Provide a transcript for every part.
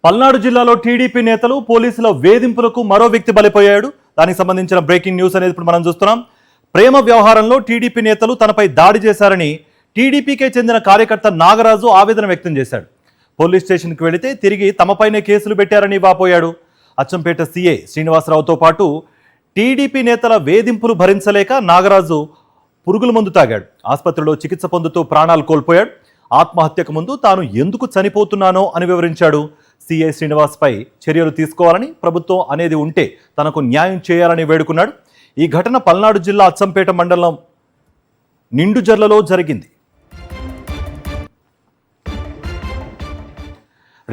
పల్నాడు జిల్లాలో టీడీపీ నేతలు పోలీసుల వేధింపులకు మరో వ్యక్తి బలిపోయాడు. దానికి సంబంధించిన బ్రేకింగ్ న్యూస్ అనేది ఇప్పుడు మనం చూస్తున్నాం. ప్రేమ వ్యవహారంలో టీడీపీ నేతలు తనపై దాడి చేశారని టీడీపీకే చెందిన కార్యకర్త నాగరాజు ఆవేదన వ్యక్తం చేశాడు. పోలీస్ స్టేషన్కి వెళితే తిరిగి తమపైనే కేసులు పెట్టారని వాపోయాడు. అచ్చంపేట సీఐ శ్రీనివాసరావుతో పాటు టీడీపీ నేతల వేధింపులు భరించలేక నాగరాజు పురుగుల మందు తాగాడు. ఆసుపత్రిలో చికిత్స పొందుతూ ప్రాణాలు కోల్పోయాడు. ఆత్మహత్యకు ముందు తాను ఎందుకు చనిపోతున్నానో అని వివరించాడు. సీఐ శ్రీనివాస్పై చర్యలు తీసుకోవాలని, ప్రభుత్వం అనేది ఉంటే తనకు న్యాయం చేయాలని వేడుకున్నాడు. ఈ ఘటన పల్నాడు జిల్లా అచ్చంపేట మండలం నిండుజర్లలో జరిగింది.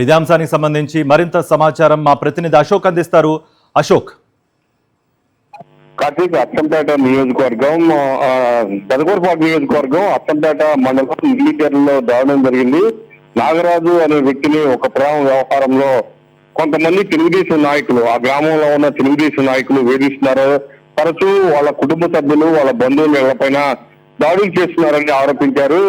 ఇదే అంశానికి సంబంధించి మరింత సమాచారం మా ప్రతినిధి అశోక్ అందిస్తారు. అశోక్. కార్తీక్, అచ్చంపేట నియోజకవర్గం పెదకూరుపాటు నియోజకవర్గం అచ్చంపేట మండలం నిండుజర్లలో దారుణం జరిగింది. నాగరాజు అనే వ్యక్తిని ఒక ప్రేమ వ్యవహారంలో కొంతమంది తెలుగుదేశం నాయకులు, ఆ గ్రామంలో ఉన్న తెలుగుదేశం నాయకులు వేధిస్తున్నారు. తరచూ వాళ్ళ కుటుంబ సభ్యులు, వాళ్ళ బంధువులు ఇళ్లపైన దాడులు చేస్తున్నారని ఆరోపించారు.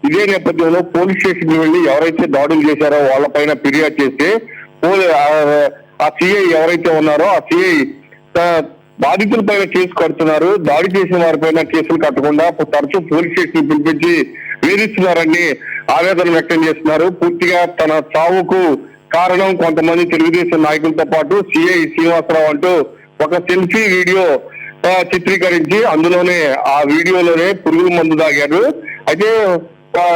ఇదే నేపథ్యంలో పోలీస్ స్టేషన్ కి వెళ్లి ఎవరైతే దాడులు చేశారో వాళ్ళపైన ఫిర్యాదు చేస్తే ఆ సిఐ ఎవరైతే ఉన్నారో ఆ సిఐ బాధితుల పైన కేసు కడుతున్నారు. దాడి చేసిన వారిపైన కేసులు కట్టకుండా తరచూ పోలీస్ స్టేషన్ పిలిపించి వేధిస్తున్నారని ఆవేదన వ్యక్తం చేస్తున్నారు. పూర్తిగా తన చావుకు కారణం కొంతమంది తెలుగుదేశం నాయకులతో పాటు సిఐ శ్రీనివాసరావు అంటూ ఒక సెల్ఫీ వీడియో చిత్రీకరించి అందులోనే ఆ వీడియోలోనే పురుగుల మందు తాగారు. అయితే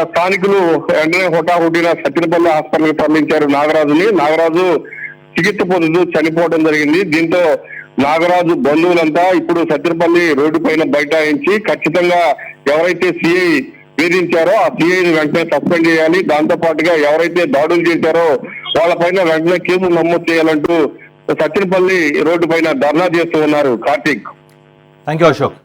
స్థానికులు వెంటనే హుటాహుటిన సత్యనపల్లి హాస్పిటల్కి తరలించారు నాగరాజుని. నాగరాజు చికిత్స పొందుతూ చనిపోవడం జరిగింది. దీంతో నాగరాజు బంధువులంతా ఇప్పుడు సత్యనపల్లి రోడ్డు పైన బైఠాయించి ఖచ్చితంగా ఎవరైతే సిఐ వేధించారో ఆ సిఐని వెంటనే సస్పెండ్ చేయాలి, దాంతో పాటుగా ఎవరైతే దాడులు చేశారో వాళ్ళపైన వెంటనే కేసులు నమోదు చేయాలంటూ సత్యనపల్లి రోడ్డు పైన ధర్నా చేస్తూ ఉన్నారు. కార్తీక్. Thank you Ashok.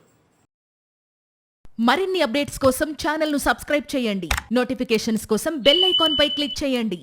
మరిన్ని అప్డేట్స్ కోసం ఛానల్ ను సబ్స్క్రైబ్ చేయండి. నోటిఫికేషన్స్ కోసం బెల్ ఐకాన్ పై క్లిక్ చేయండి.